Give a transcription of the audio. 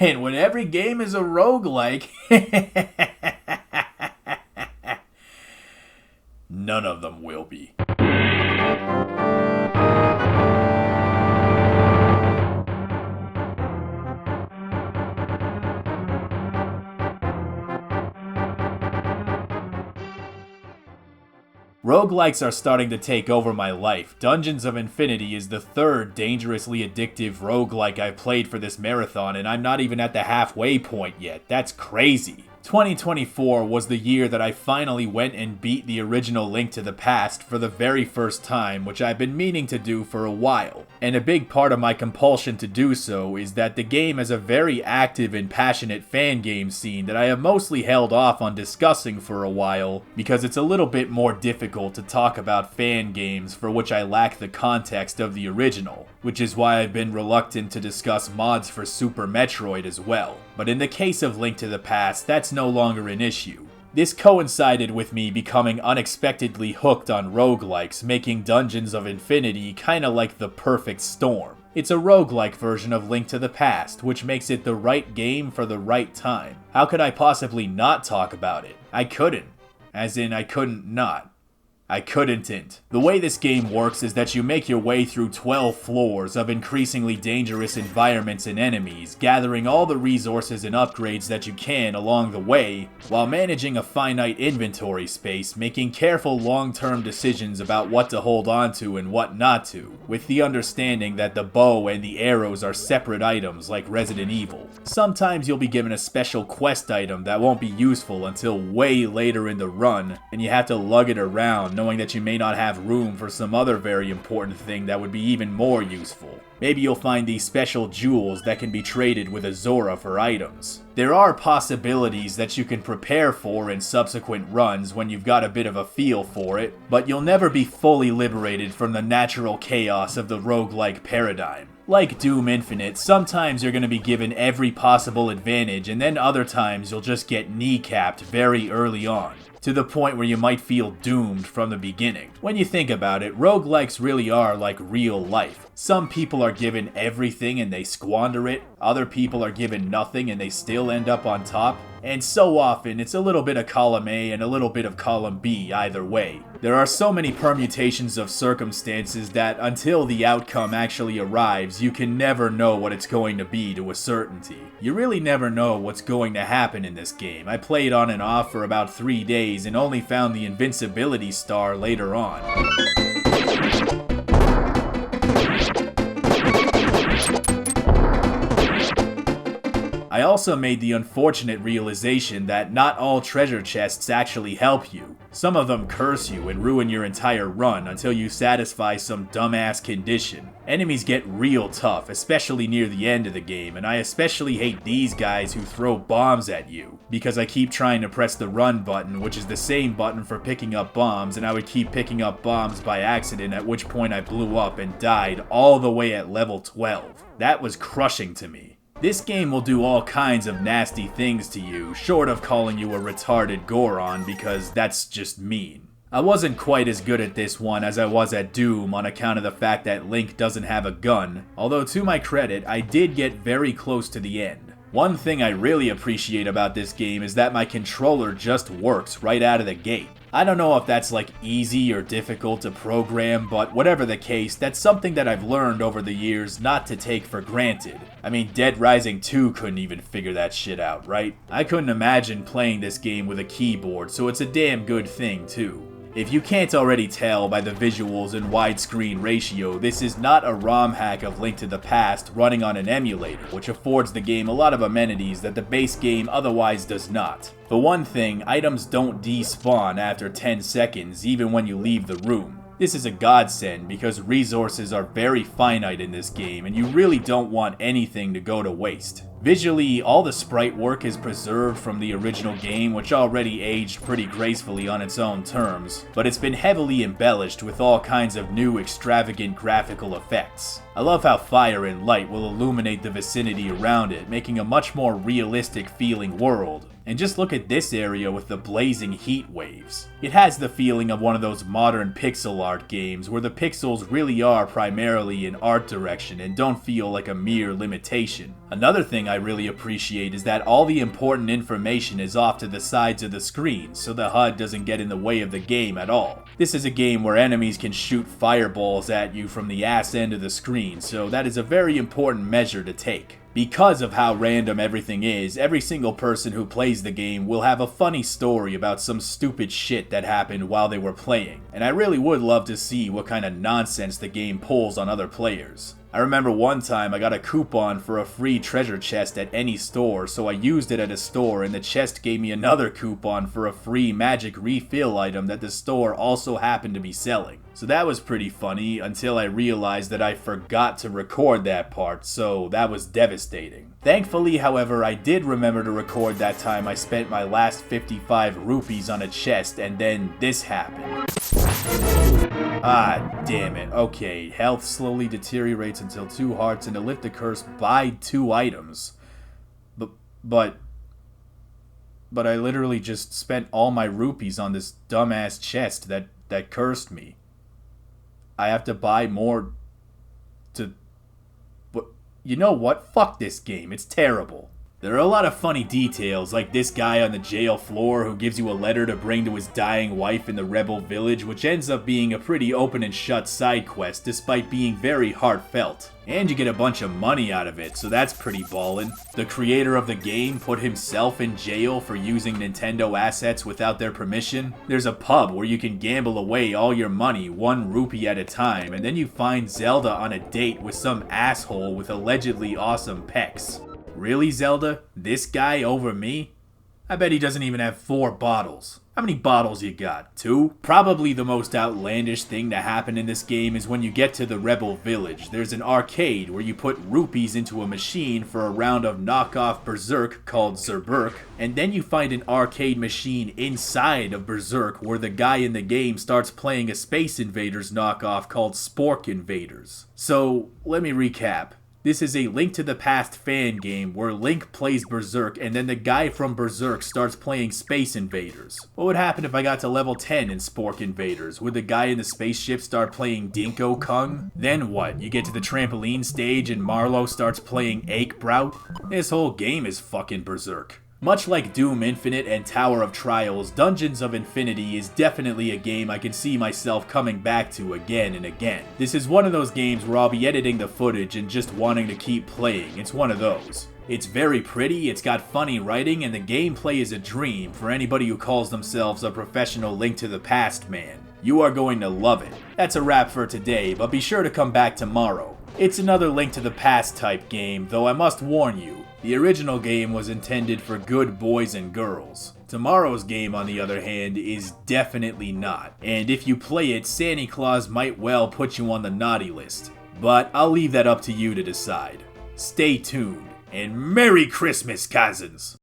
And when every game is a roguelike, none of them will be. Roguelikes are starting to take over my life. Dungeons of Infinity is the third dangerously addictive roguelike I've played for this marathon, and I'm not even at the halfway point yet. That's crazy. 2024 was the year that I finally went and beat the original Link to the Past for the very first time, which I've been meaning to do for a while. And a big part of my compulsion to do so is that the game has a very active and passionate fan game scene that I have mostly held off on discussing for a while because it's a little bit more difficult to talk about fan games for which I lack the context of the original, which is why I've been reluctant to discuss mods for Super Metroid as well. But in the case of Link to the Past, that's no longer an issue. This coincided with me becoming unexpectedly hooked on roguelikes, making Dungeons of Infinity kinda like the perfect storm. It's a roguelike version of Link to the Past, which makes it the right game for the right time. How could I possibly not talk about it? I couldn't. As in, I couldn't not. I couldn't. The way this game works is that you make your way through 12 floors of increasingly dangerous environments and enemies, gathering all the resources and upgrades that you can along the way, while managing a finite inventory space, making careful long-term decisions about what to hold on to and what not to, with the understanding that the bow and the arrows are separate items like Resident Evil. Sometimes you'll be given a special quest item that won't be useful until way later in the run, and you have to lug it around, knowing that you may not have room for some other very important thing that would be even more useful. Maybe you'll find these special jewels that can be traded with Azora for items. There are possibilities that you can prepare for in subsequent runs when you've got a bit of a feel for it, but you'll never be fully liberated from the natural chaos of the roguelike paradigm. Like Doom Infinite, sometimes you're going to be given every possible advantage, and then other times you'll just get kneecapped very early on, to the point where you might feel doomed from the beginning. When you think about it, roguelikes really are like real life. Some people are given everything and they squander it, other people are given nothing and they still end up on top, and so often it's a little bit of column A and a little bit of column B either way. There are so many permutations of circumstances that until the outcome actually arrives, you can never know what it's going to be to a certainty. You really never know what's going to happen in this game. I played on and off for about 3 days and only found the invincibility star later on. I also made the unfortunate realization that not all treasure chests actually help you. Some of them curse you and ruin your entire run until you satisfy some dumbass condition. Enemies get real tough, especially near the end of the game, and I especially hate these guys who throw bombs at you, because I keep trying to press the run button, which is the same button for picking up bombs, and I would keep picking up bombs by accident, at which point I blew up and died all the way at level 12. That was crushing to me. This game will do all kinds of nasty things to you, short of calling you a retarded Goron, because that's just mean. I wasn't quite as good at this one as I was at Doom on account of the fact that Link doesn't have a gun, although to my credit, I did get very close to the end. One thing I really appreciate about this game is that my controller just works right out of the gate. I don't know if that's like easy or difficult to program, but whatever the case, that's something that I've learned over the years not to take for granted. I mean, Dead Rising 2 couldn't even figure that shit out, right? I couldn't imagine playing this game with a keyboard, so it's a damn good thing too. If you can't already tell by the visuals and widescreen ratio, this is not a ROM hack of Link to the Past running on an emulator, which affords the game a lot of amenities that the base game otherwise does not. For one thing, items don't despawn after 10 seconds even when you leave the room. This is a godsend because resources are very finite in this game and you really don't want anything to go to waste. Visually, all the sprite work is preserved from the original game, which already aged pretty gracefully on its own terms, but it's been heavily embellished with all kinds of new extravagant graphical effects. I love how fire and light will illuminate the vicinity around it, making a much more realistic feeling world. And just look at this area with the blazing heat waves. It has the feeling of one of those modern pixel art games where the pixels really are primarily in art direction and don't feel like a mere limitation. Another thing I really appreciate is that all the important information is off to the sides of the screen, so the HUD doesn't get in the way of the game at all. This is a game where enemies can shoot fireballs at you from the ass end of the screen, so that is a very important measure to take. Because of how random everything is, every single person who plays the game will have a funny story about some stupid shit that happened while they were playing, and I really would love to see what kind of nonsense the game pulls on other players. I remember one time I got a coupon for a free treasure chest at any store, so I used it at a store and the chest gave me another coupon for a free magic refill item that the store also happened to be selling. So that was pretty funny until I realized that I forgot to record that part, so that was devastating. Thankfully, however, I did remember to record that time I spent my last 55 rupees on a chest and then this happened. Ah, damn it. Okay, health slowly deteriorates until 2 hearts, and to lift the curse, buy 2 items. But I literally just spent all my rupees on this dumbass chest that cursed me. I have to buy more to... But you know what? Fuck this game. It's terrible. There are a lot of funny details, like this guy on the jail floor who gives you a letter to bring to his dying wife in the rebel village, which ends up being a pretty open and shut side quest despite being very heartfelt. And you get a bunch of money out of it, so that's pretty ballin'. The creator of the game put himself in jail for using Nintendo assets without their permission. There's a pub where you can gamble away all your money 1 rupee at a time, and then you find Zelda on a date with some asshole with allegedly awesome pecs. Really, Zelda? This guy over me? I bet he doesn't even have 4 bottles. How many bottles you got? 2? Probably the most outlandish thing to happen in this game is when you get to the Rebel Village. There's an arcade where you put rupees into a machine for a round of knockoff Berserk called Zerberk, and then you find an arcade machine inside of Berserk where the guy in the game starts playing a Space Invaders knockoff called Spork Invaders. So, let me recap. This is a Link to the Past fan game where Link plays Berserk and then the guy from Berserk starts playing Space Invaders. What would happen if I got to level 10 in Spork Invaders? Would the guy in the spaceship start playing Dinko Kong? Then what? You get to the trampoline stage and Marlow starts playing Akebraut? This whole game is fucking Berserk. Much like Doom Infinite and Tower of Trials, Dungeons of Infinity is definitely a game I can see myself coming back to again and again. This is one of those games where I'll be editing the footage and just wanting to keep playing. It's one of those. It's very pretty, it's got funny writing, and the gameplay is a dream for anybody who calls themselves a professional Link to the Past man. You are going to love it. That's a wrap for today, but be sure to come back tomorrow. It's another Link to the Past type game, though I must warn you, the original game was intended for good boys and girls. Tomorrow's game, on the other hand, is definitely not. And if you play it, Santa Claus might well put you on the naughty list. But I'll leave that up to you to decide. Stay tuned, and Merry Christmas, cousins!